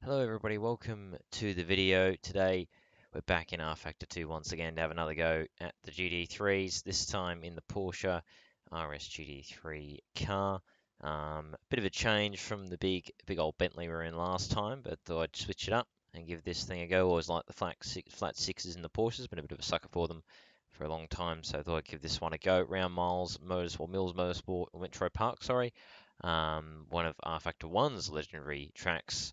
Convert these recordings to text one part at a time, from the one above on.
Hello everybody, welcome to the video. Today we're back in rFactor 2 once again to have another go at the GT3s, this time in the Porsche RS GT3 car. Bit of a change from the big old Bentley we were in last time, but thought I'd switch it up and give this thing a go. Always like the flat sixes in the Porsches, been a bit of a sucker for them for a long time, so I thought I'd give this one a go. Round Miles Mills Motorsport, Metropark, sorry. One of rFactor 1's legendary tracks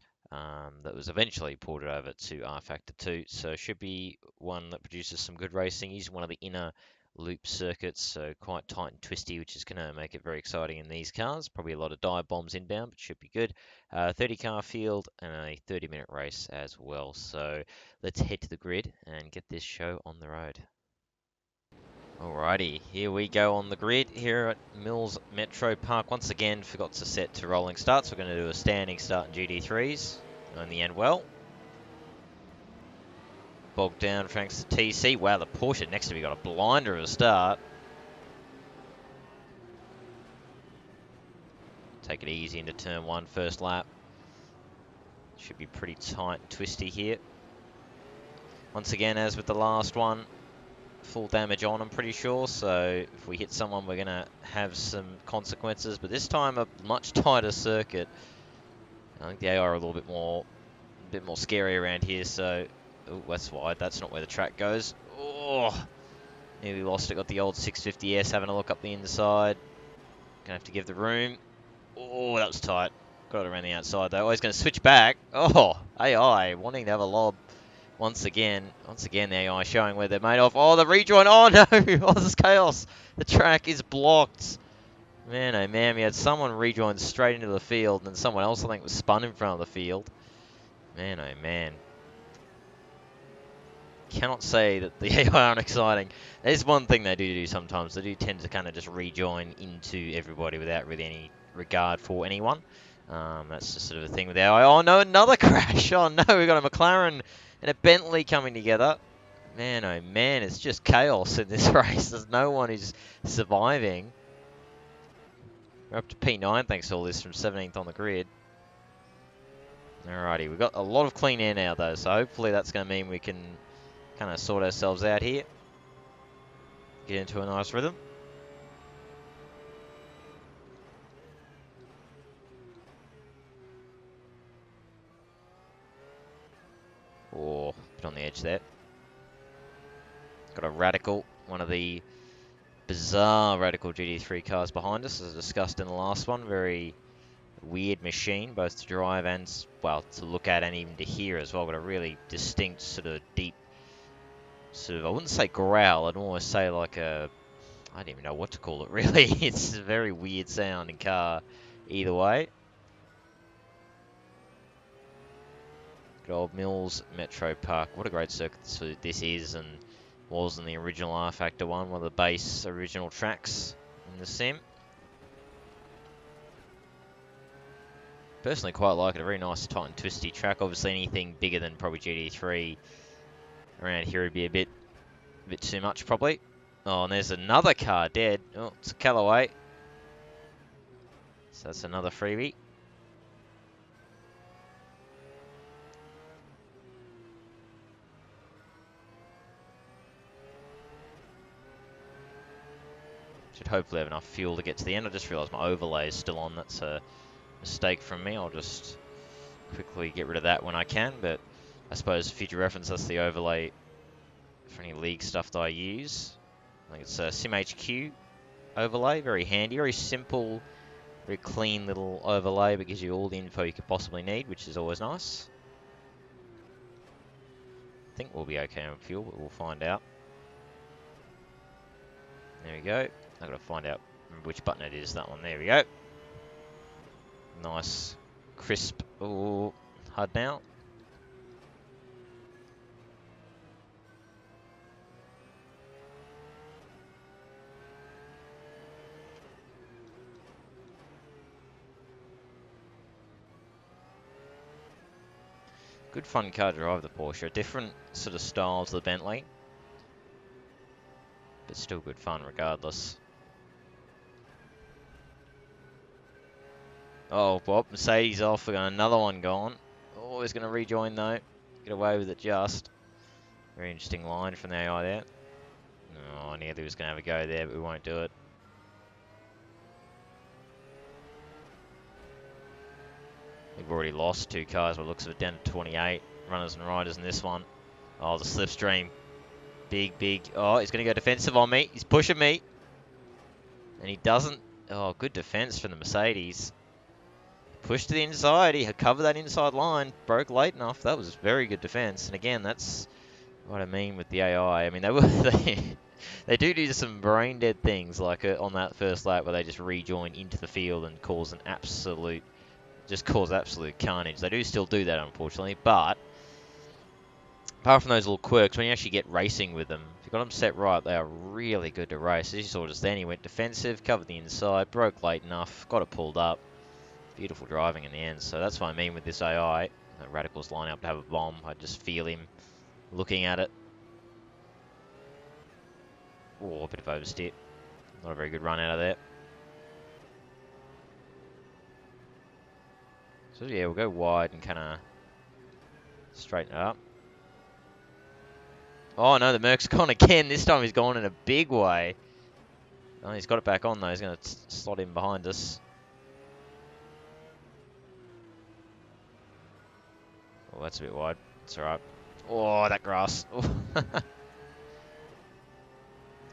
that was eventually ported over to rFactor 2. So should be one that produces some good racing. Using one of the inner loop circuits, so quite tight and twisty, which is going to make it very exciting in these cars. Probably a lot of dive bombs inbound, but should be good. 30 car field and a 30-minute race as well. So let's head to the grid and get this show on the road. Alrighty, here we go on the grid here at Mills Metropark. Once again, forgot to set to rolling starts. We're going to do a standing start in GT3s. In the end, well. Bogged down thanks to TC. Wow, the Porsche next to me got a blinder of a start. Take it easy into turn one, first lap. Should be pretty tight and twisty here. Once again, as with the last one, full damage on, I'm pretty sure, so if we hit someone we're gonna have some consequences, but this time a much tighter circuit. I think the AI are a little bit more scary around here, so oh, that's wide, that's not where the track goes. Oh, nearly lost it. Got the old 650S having a look up the inside. Gonna have to give the room. Oh, that was tight. Got it around the outside though. Oh, he's gonna switch back. Oh, AI wanting to have a lob. Once again, the AI showing where they're made of. Oh, the rejoin. Oh, no. Oh, this is chaos. The track is blocked. Man, oh, man. We had someone rejoin straight into the field, and someone else, I think, was spun in front of the field. Man, oh, man. Cannot say that the AI aren't exciting. There's one thing they do sometimes. They do tend to kind of just rejoin into everybody without really any regard for anyone. That's just sort of a thing with the AI. Oh, no, another crash. Oh, no. We've got a McLaren and a Bentley coming together. Man, oh man, it's just chaos in this race. There's no one who's surviving. We're up to P9 thanks to all this from 17th on the grid. Alrighty, we've got a lot of clean air now though, so hopefully that's going to mean we can kind of sort ourselves out here. Get into a nice rhythm. Oh, bit on the edge there. Got a Radical, one of the bizarre Radical GT3 cars behind us, as discussed in the last one. Very weird machine, both to drive and, well, to look at and even to hear as well. Got a really distinct sort of deep, sort of, I wouldn't say growl, I'd almost say like a, I don't even know what to call it really. It's a very weird sounding car either way. Good old Mills Metropark. What a great circuit this is, and was in the original rFactor one of the base original tracks in the sim. Personally quite like it, a very nice tight and twisty track. Obviously anything bigger than probably GT3 around here would be a bit too much probably. Oh, and there's another car dead. Oh, it's a Callaway. So that's another freebie. Should hopefully have enough fuel to get to the end. I just realised my overlay is still on. That's a mistake from me. I'll just quickly get rid of that when I can. But I suppose for future reference, that's the overlay for any league stuff that I use. I think it's a SimHQ overlay. Very handy, very simple, very clean little overlay, but gives you all the info you could possibly need, which is always nice. I think we'll be okay on fuel, but we'll find out. There we go. I've got to find out which button it is, that one. There we go. Nice, crisp, ooh, HUD now. Good fun car to drive, the Porsche. Different sort of style to the Bentley, but still good fun regardless. Oh, Bob, Mercedes off. We got another one gone. Oh, Oh, he's going to rejoin though. Get away with it just. Very interesting line from the AI there. Oh, I knew he was going to have a go there, but we won't do it. We've already lost 2 cars, but it looks of it down to 28 runners and riders in this one. Oh, the slipstream. Big, big. Oh, he's going to go defensive on me. He's pushing me. And he doesn't. Oh, good defense from the Mercedes. Pushed to the inside. He had covered that inside line. Broke late enough. That was very good defense. And again, that's what I mean with the AI. I mean, they do some brain dead things, like on that first lap where they just rejoin into the field and cause absolute carnage. They do still do that, unfortunately, but apart from those little quirks, when you actually get racing with them, if you've got them set right, they are really good to race. As you saw just then, he went defensive, covered the inside, broke late enough, got it pulled up. Beautiful driving in the end. So that's what I mean with this AI. Radical's lining up to have a bomb. I just feel him looking at it. Oh, a bit of oversteer. Not a very good run out of there. So yeah, we'll go wide and kind of straighten it up. Oh no, the Merc's gone again. This time he's gone in a big way. Oh, he's got it back on though. He's going to slot in behind us. Oh, that's a bit wide. It's alright. Oh, that grass.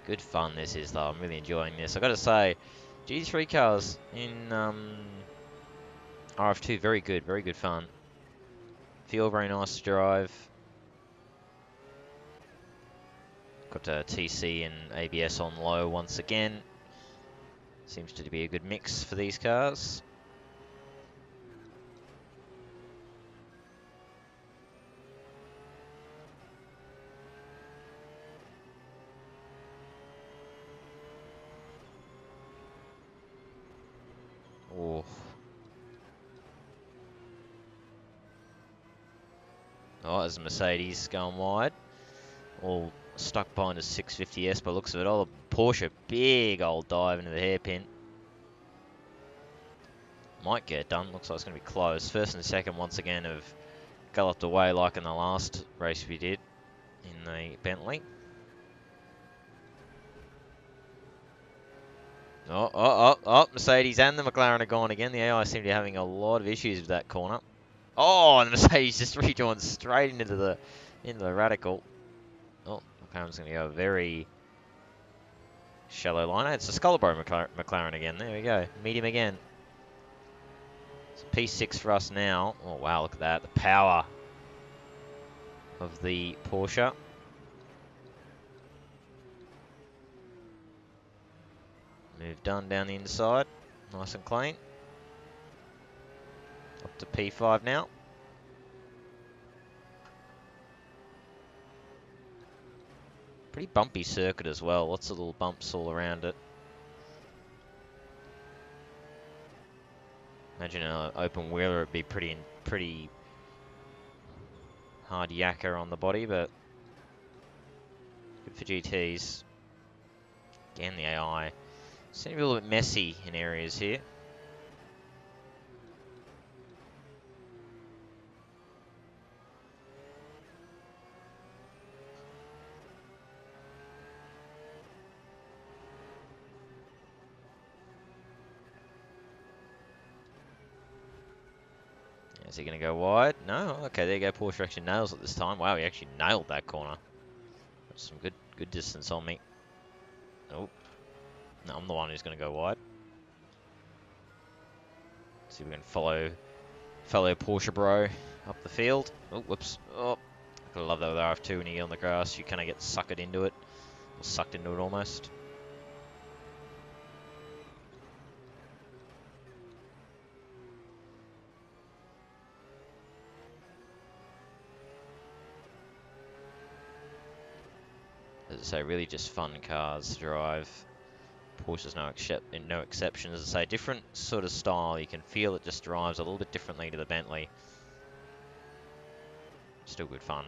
Good fun this is though. I'm really enjoying this. I got to say, GT3 cars in RF2, very good fun. Feel very nice to drive. Got TC and ABS on low once again. Seems to be a good mix for these cars. Oh. Oh, there's a Mercedes going wide. All stuck behind a 650S by looks of it. Oh, the Porsche, big old dive into the hairpin. Might get it done. Looks like it's going to be close. First and second, once again, have galloped away like in the last race we did in the Bentley. Oh, Mercedes and the McLaren are gone again. The AI seem to be having a lot of issues with that corner. Oh, and the Mercedes just rejoined straight into the Radical. Oh, McLaren's going to go a very shallow line. It's a Scullabro McLaren again. There we go. Meet him again. It's P6 for us now. Oh, wow, look at that. The power of the Porsche. Move done down the inside. Nice and clean. Up to P5 now. Pretty bumpy circuit as well. Lots of little bumps all around it. Imagine an open wheeler would be pretty hard yakka on the body, but good for GTs. Again, the AI seems to be a little bit messy in areas here. Is he going to go wide? No? Okay, there you go. Porsche actually nails it this time. Wow, he actually nailed that corner. That's some good distance on me. Oh. No, I'm the one who's going to go wide. See if we can follow Porsche bro up the field. Oh, whoops. Oh, I love that with RF2 when you get on the grass. You kind of get sucked into it. Or sucked into it almost. As I say, really just fun cars to drive. Porsche's no exception. As I say, different sort of style. You can feel it just drives a little bit differently to the Bentley. Still good fun.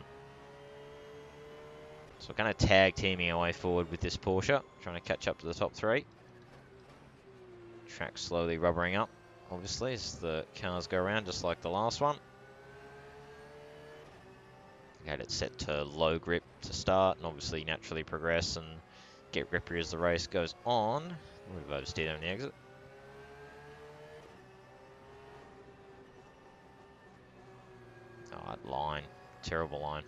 So we're kind of tag teaming our way forward with this Porsche, trying to catch up to the top three. Track slowly rubbering up, obviously, as the cars go around, just like the last one. Had it set to low grip to start, and obviously naturally progress and get grippier as the race goes on. Would have oversteered on the exit. Oh, that line. Terrible line.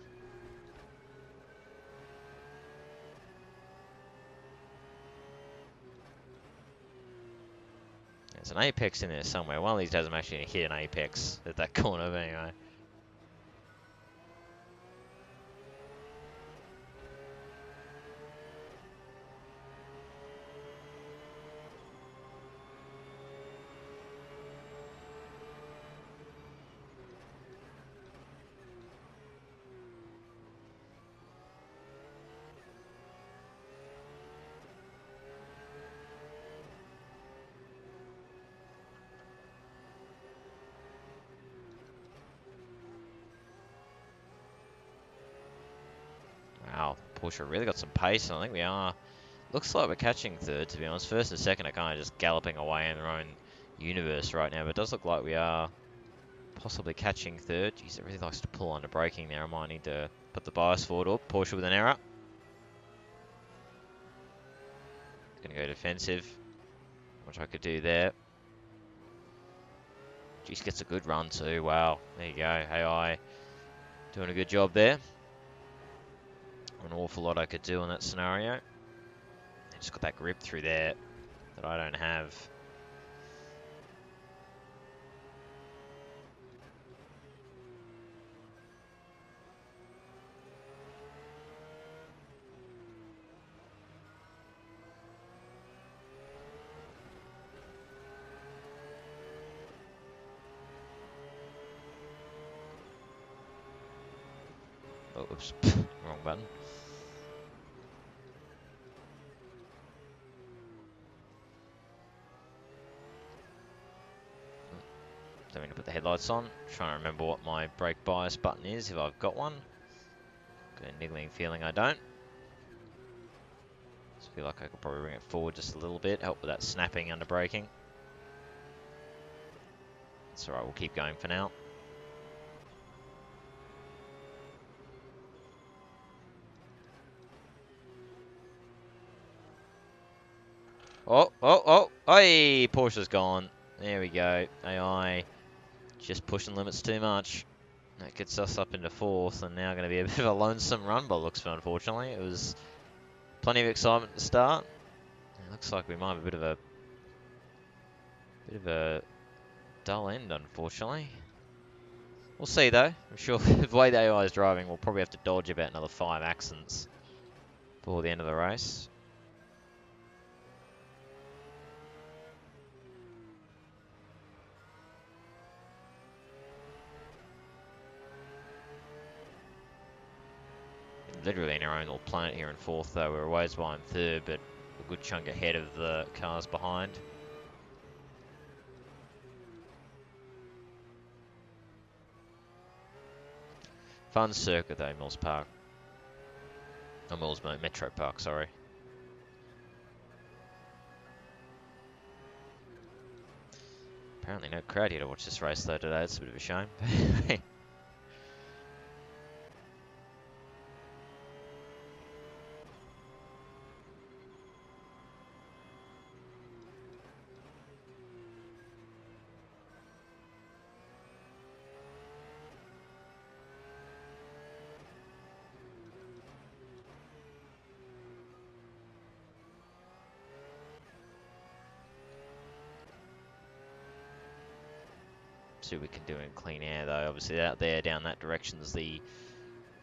There's an apex in there somewhere. One of these days I'm actually going to hit an apex at that corner, but anyway. Wow, Porsche really got some pace, and I think we are. Looks like we're catching third, to be honest. First and second are kind of just galloping away in their own universe right now, but it does look like we are possibly catching third. Jeez, it really likes to pull under braking there. I might need to put the bias forward. Oh, Porsche with an error. Gonna go defensive, which I could do there. Jeez, gets a good run too. Wow, there you go. AI doing a good job there. An awful lot I could do in that scenario. Just got that grip through there that I don't have. Oh, oops, wrong button. Don't mean to put the headlights on. Trying to remember what my brake bias button is, if I've got one. Got a niggling feeling I don't. Just feel like I could probably bring it forward just a little bit, help with that snapping under braking. It's alright, we'll keep going for now. Oh, hey, Porsche's gone. There we go. AI just pushing limits too much. That gets us up into fourth, and now going to be a bit of a lonesome run by looks of it, unfortunately. It was plenty of excitement to start. It looks like we might have a bit of a dull end, unfortunately. We'll see, though. I'm sure the way the AI is driving, we'll probably have to dodge about another 5 accidents before the end of the race. Literally in our own little planet here in fourth, though. We're ways behind third, but a good chunk ahead of the cars behind. Fun circuit, though, Mills Park. Oh, Metropark, sorry. Apparently no crowd here to watch this race, though, today. It's a bit of a shame. See what we can do in clean air, though. Obviously, out there, down that direction is the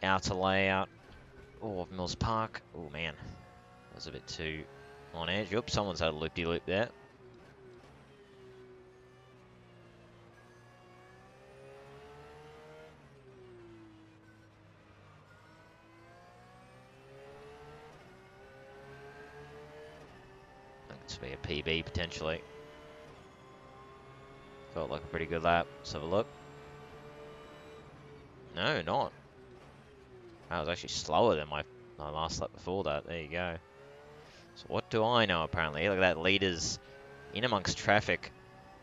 outer layout of Mills Park. Oh, man. That was a bit too on edge. Oops, someone's had a loopy-loop there. I think it's be a PB, potentially. Felt like a pretty good lap. Let's have a look. No, not. That was actually slower than my last lap before that. There you go. So what do I know, apparently? Look at that, leaders in amongst traffic.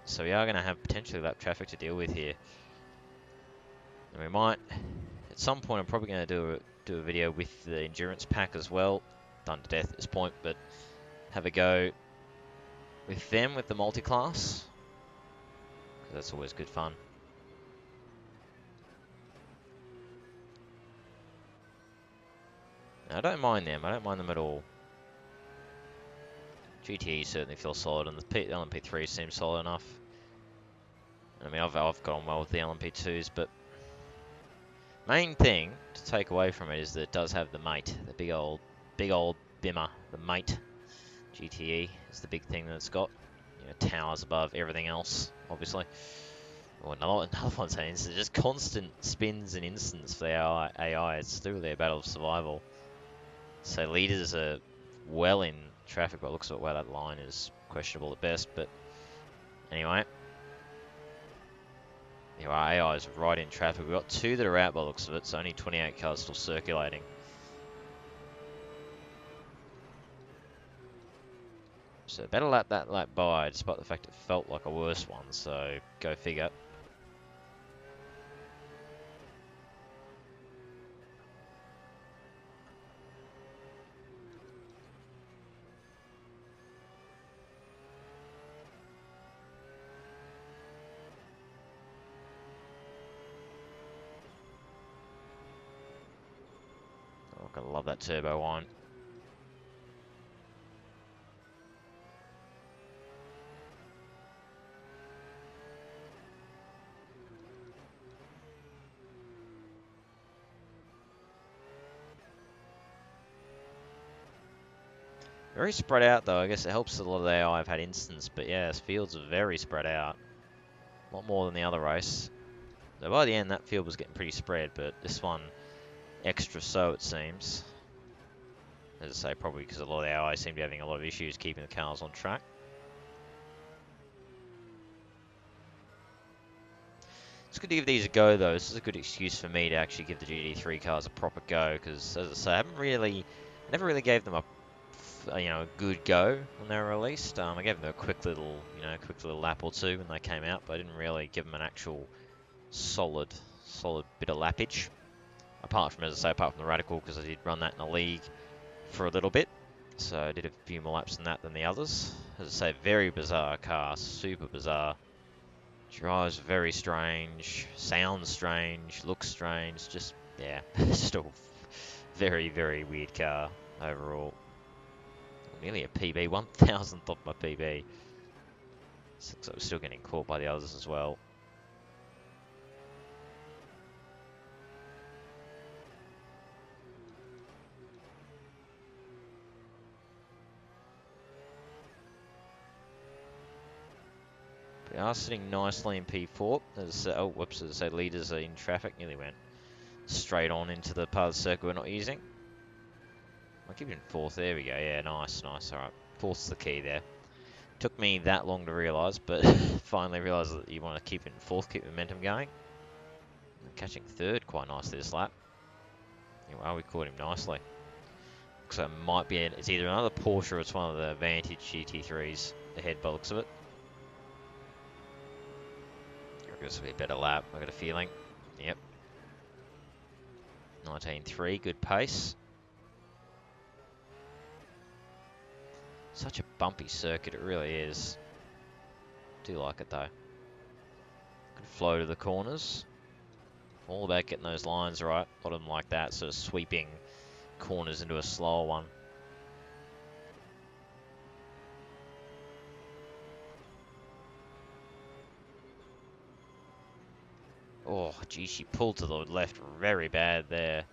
So we are going to have potentially lap traffic to deal with here. And we might, at some point I'm probably going to do a video with the endurance pack as well. Done to death at this point, but have a go with them with the multi-class. That's always good fun. I don't mind them. I don't mind them at all. GTE certainly feels solid, and the LMP3 seems solid enough. I mean, I've got on well with the LMP2s, but main thing to take away from it is that it does have the mate, the big old bimmer, the mate. GTE is the big thing that it's got. You know, towers above everything else, obviously. Well, another one saying is just constant spins and instants for the AI. It's literally a battle of survival. So leaders are well in traffic, but it looks like well, that line is questionable at best. But anyway, our AI is right in traffic. We've got 2 that are out by the looks of it, so only 28 cars still circulating. So better lap that lap by, despite the fact it felt like a worse one, so go figure. Oh, gotta love that turbo one. Very spread out though. I guess it helps that a lot of the AI have had instants, but yeah, this fields are very spread out. A lot more than the other race. So by the end, that field was getting pretty spread, but this one extra so it seems. As I say, probably because a lot of the AI seem to be having a lot of issues keeping the cars on track. It's good to give these a go though. This is a good excuse for me to actually give the GT3 cars a proper go, because as I say, I never really gave them a good go when they were released. I gave them a quick little lap or two when they came out, but I didn't really give them an actual solid bit of lappage. Apart from the Radical, because I did run that in a league for a little bit, so I did a few more laps than that than the others. As I say, very bizarre car, super bizarre. Drives very strange, sounds strange, looks strange. Just yeah, still very weird car overall. Nearly a PB, 1,000th off my PB. So looks like we're still getting caught by the others as well. We are sitting nicely in P4. As I say, leaders are in traffic. Nearly went straight on into the part of the circuit we're not using. I'll keep it in 4th. There we go. Yeah, nice. All right, 4th's the key there. Took me that long to realise, but finally realised that you want to keep it in 4th, keep momentum going. And catching 3rd quite nicely this lap. Well, we caught him nicely. Looks like it might be it's either another Porsche or it's one of the Vantage GT3s ahead by the looks of it. I guess it'll be a better lap, I got a feeling. Yep. 19.3, good pace. Such a bumpy circuit, it really is. Do like it though. Good flow to the corners. All about getting those lines right. A lot of them like that, sort of sweeping corners into a slower one. Oh, gee, she pulled to the left very bad there.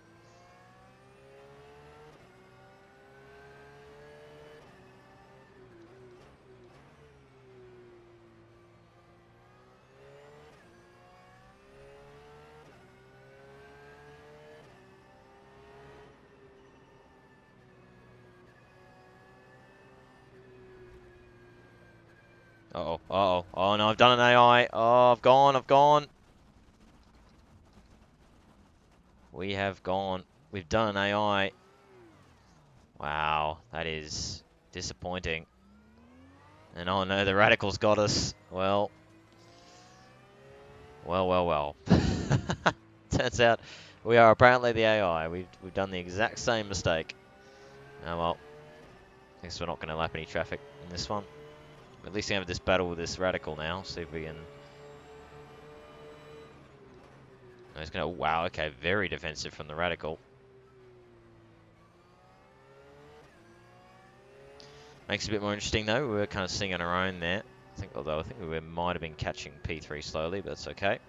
Uh-oh. Oh, no, I've done an AI. Oh, I've gone. We have gone. We've done an AI. Wow, that is disappointing. And oh no, the Radical's got us. Well. Turns out We are apparently the AI. We've done the exact same mistake. Oh well. I guess we're not going to lap any traffic in this one. At least we have this battle with this radical now. See if we can. Oh, he's going to. Wow. Okay. Very defensive from the radical. Makes it a bit more interesting though. We were kind of sitting on our own there. Although I think we might have been catching P3 slowly, but that's okay.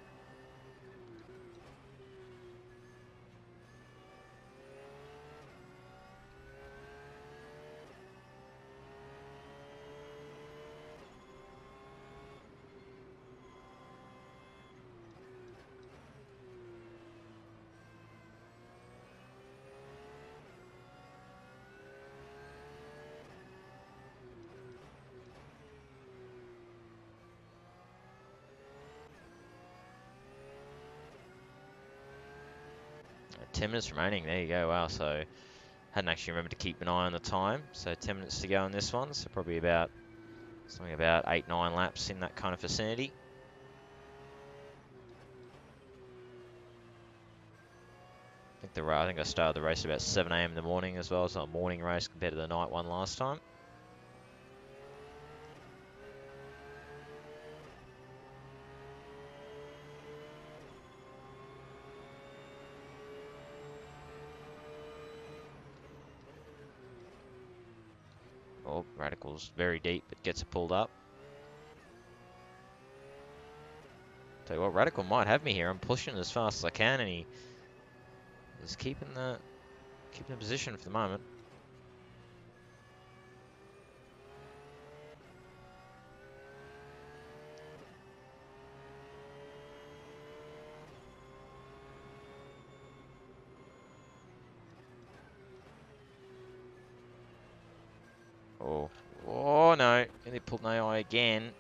Ten minutes remaining. There you go. Wow. So hadn't actually remembered to keep an eye on the time. So 10 minutes to go in this one. So probably about something about 8-9 laps in that kind of vicinity. I think I started the race about 7 AM in the morning as well. So a morning race compared to the night one last time. Oh, Radical's very deep, but gets it pulled up. Tell you what, Radical might have me here. I'm pushing as fast as I can, and he is keeping the position for the moment. Oh no, and they pulled an AI again.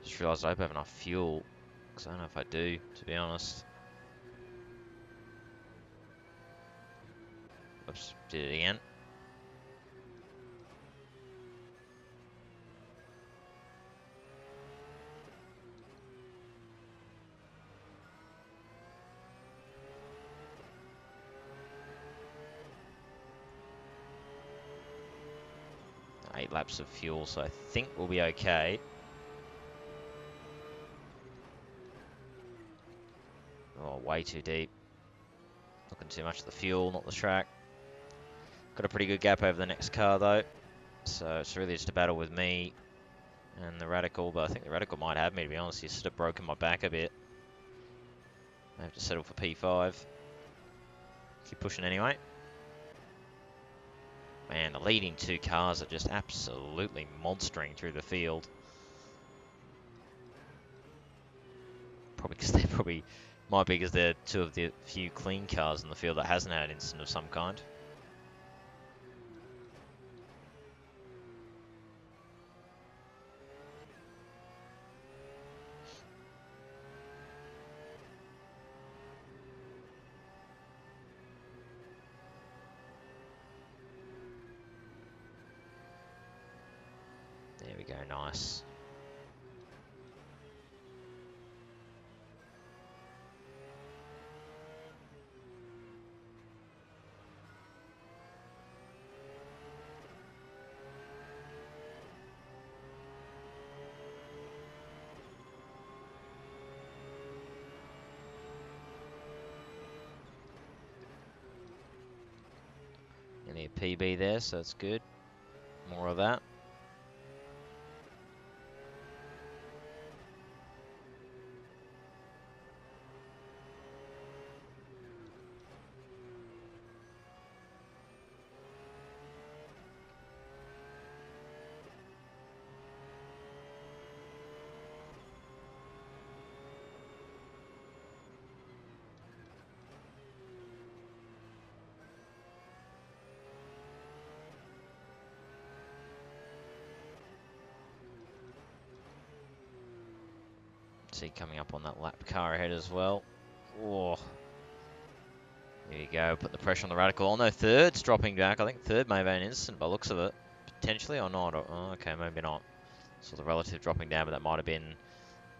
Just realised I hope I have enough fuel, because I don't know if I do, to be honest. Oops, did it again. Eight laps of fuel, so I think we'll be okay. Oh, way too deep. Looking too much at the fuel, not the track. Got a pretty good gap over the next car though. So it's really just a battle with me and the Radical, but I think the Radical might have me, to be honest. He's sort of broken my back a bit. I have to settle for P5. Keep pushing anyway. Man, the leading two cars are just absolutely monstering through the field. Probably because might be because they're two of the few clean cars in the field that hasn't had an incident of some kind. There we go, nice. Only a PB there, so that's good. More of that. See coming up on that lap car ahead as well. Oh, There you go, put the pressure on the Radical. Oh no, third's dropping back. I think third may have been instant by the looks of it. Potentially or not. Oh, okay, maybe not. So the relative dropping down, but that might have been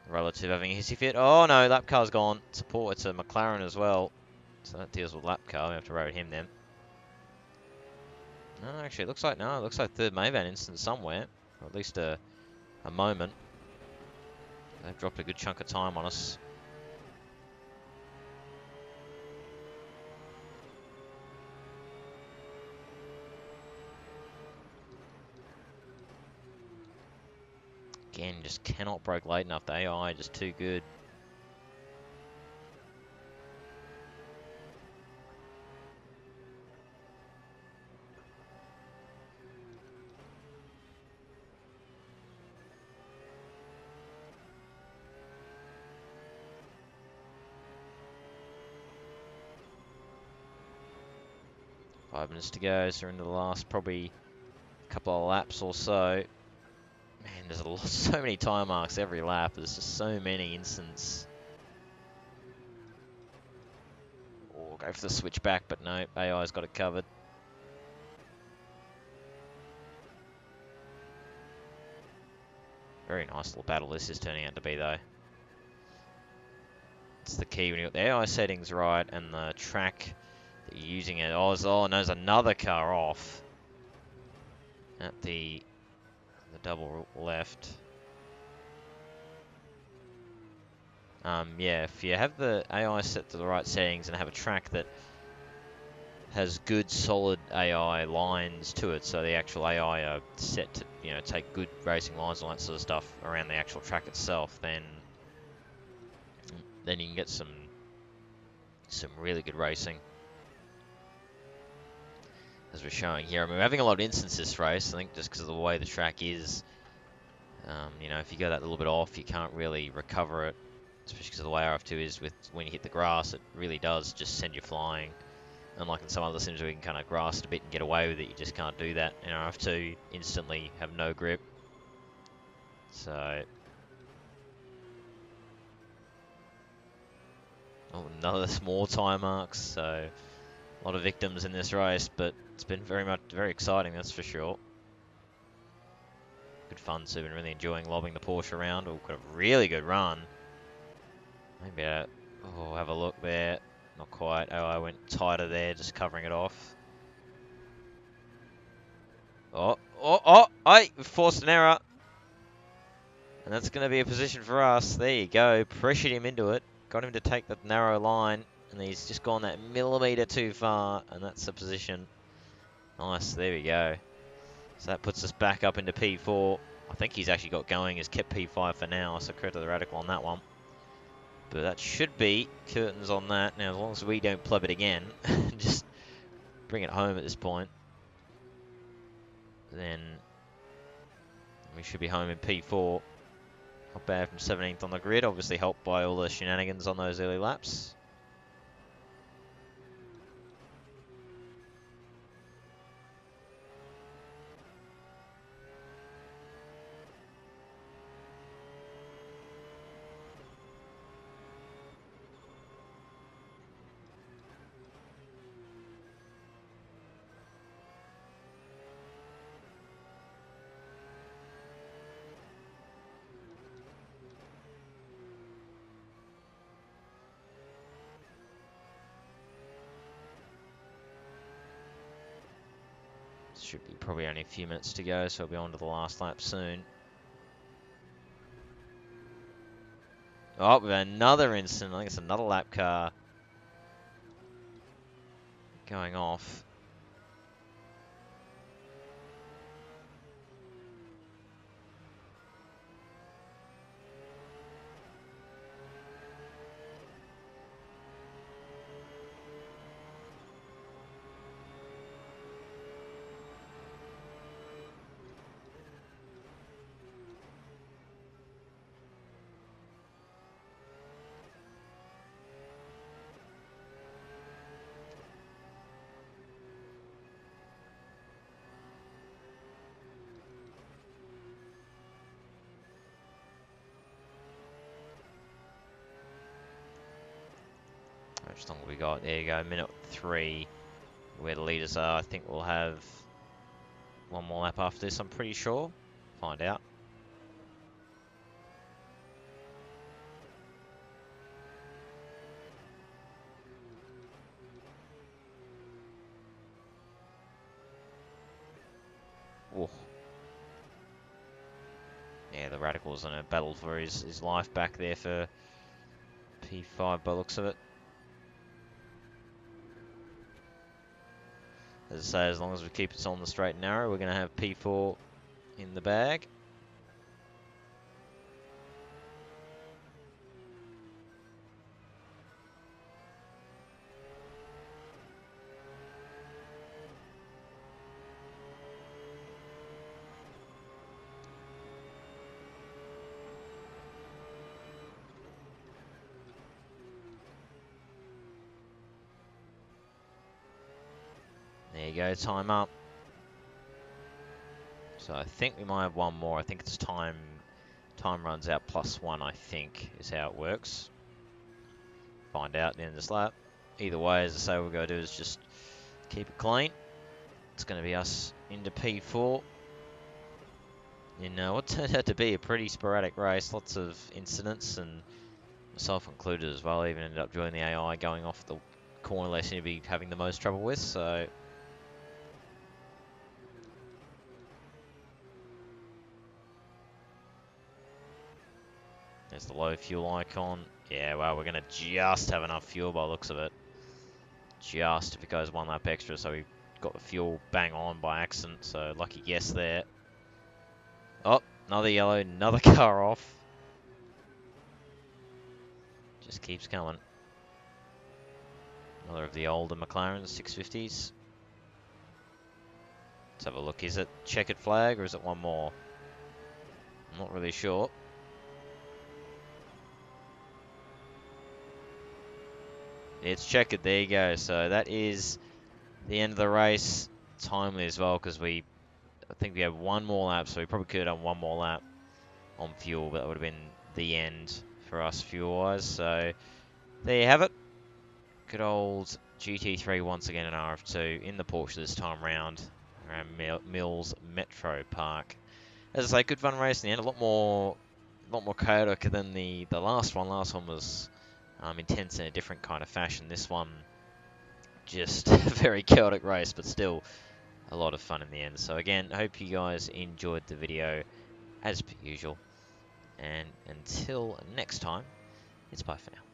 relative having a hissy fit. Oh no, lap car's gone. It's a McLaren as well. So that deals with lap car. We have to road him then. No, actually, it looks like third may have been instant somewhere. Or at least a moment. They've dropped a good chunk of time on us. Again, just cannot break late enough. The AI just too good. Five minutes to go, so we're into the last probably couple of laps or so. Man, there's so many time marks every lap. There's just so many instants. Or go for the switch back, but no, AI's got it covered. Very nice little battle this is turning out to be, though. It's the key when you got the AI settings right and the track that you're using it. Oh, no, there's another car off at the double left. Yeah, if you have the AI set to the right settings and have a track that has good solid AI lines to it, so the actual AI are set to, you know, take good racing lines and all that sort of stuff around the actual track itself, then you can get some really good racing. As we're showing here, I mean, we're having a lot of instances this race, I think just because of the way the track is. You know, if you go that little bit off, you can't really recover it, especially because of the way RF2 is with when you hit the grass, it really does just send you flying. Unlike in some other sims where you can kind of grass it a bit and get away with it, you just can't do that. In RF2, instantly have no grip. So, oh, another small time marks. So, a lot of victims in this race, but it's been very exciting, that's for sure. Good fun, so been really enjoying lobbing the Porsche around. Oh, got a really good run. Maybe have a look there. Not quite. Oh, I went tighter there, just covering it off. I forced an error. And that's going to be a position for us. There you go. Pressured him into it. Got him to take that narrow line. And he's just gone that millimetre too far. And that's the position. Nice. There we go. So that puts us back up into P4. I think he's actually got going. He's kept P5 for now. So credit to the Radical on that one. But that should be curtains on that. Now, as long as we don't pleb it again, just bring it home at this point, then we should be home in P4. Not bad from 17th on the grid, obviously helped by all the shenanigans on those early laps. Should be probably only a few minutes to go, so we'll be on to the last lap soon. Oh, we've had another incident. I think it's another lap car going off. much longer we got? There you go, minute 3. Where the leaders are. I think we'll have one more lap after this, I'm pretty sure. Find out. Ooh. Yeah, the Radical's in a battle for his life back there for P5 by the looks of it. As I say, as long as we keep it on the straight and narrow, we're going to have P4 in the bag. There you go, time up. So I think we might have one more. I think it's time runs out +1, I think, is how it works. Find out at the end of this lap. Either way, as I say, what we're going to do is just keep it clean. It's going to be us into P4. In what turned out to be a pretty sporadic race. Lots of incidents, and myself included as well. Even ended up joining the AI going off the corner they seem to be having the most trouble with. So there's the low fuel icon. Yeah, well, we're going to just have enough fuel by the looks of it. Just if it goes one lap extra, so we got the fuel bang on by accident. So lucky guess there. Oh, another yellow, another car off. Just keeps coming. Another of the older McLarens, 650s. Let's have a look. Is it checkered flag or is it one more? I'm not really sure. It's checkered. There you go. So that is the end of the race. Timely as well, because I think we have one more lap, so we probably could have done one more lap on fuel, but that would have been the end for us fuel-wise. So there you have it. Good old GT3 once again in RF2 in the Porsche this time round around Mills Metropark. As I say, good fun race in the end. A lot more chaotic than the last one. Last one was intense in a different kind of fashion. This one just a very chaotic race, but still a lot of fun in the end. So again, hope you guys enjoyed the video as per usual. And until next time, it's bye for now.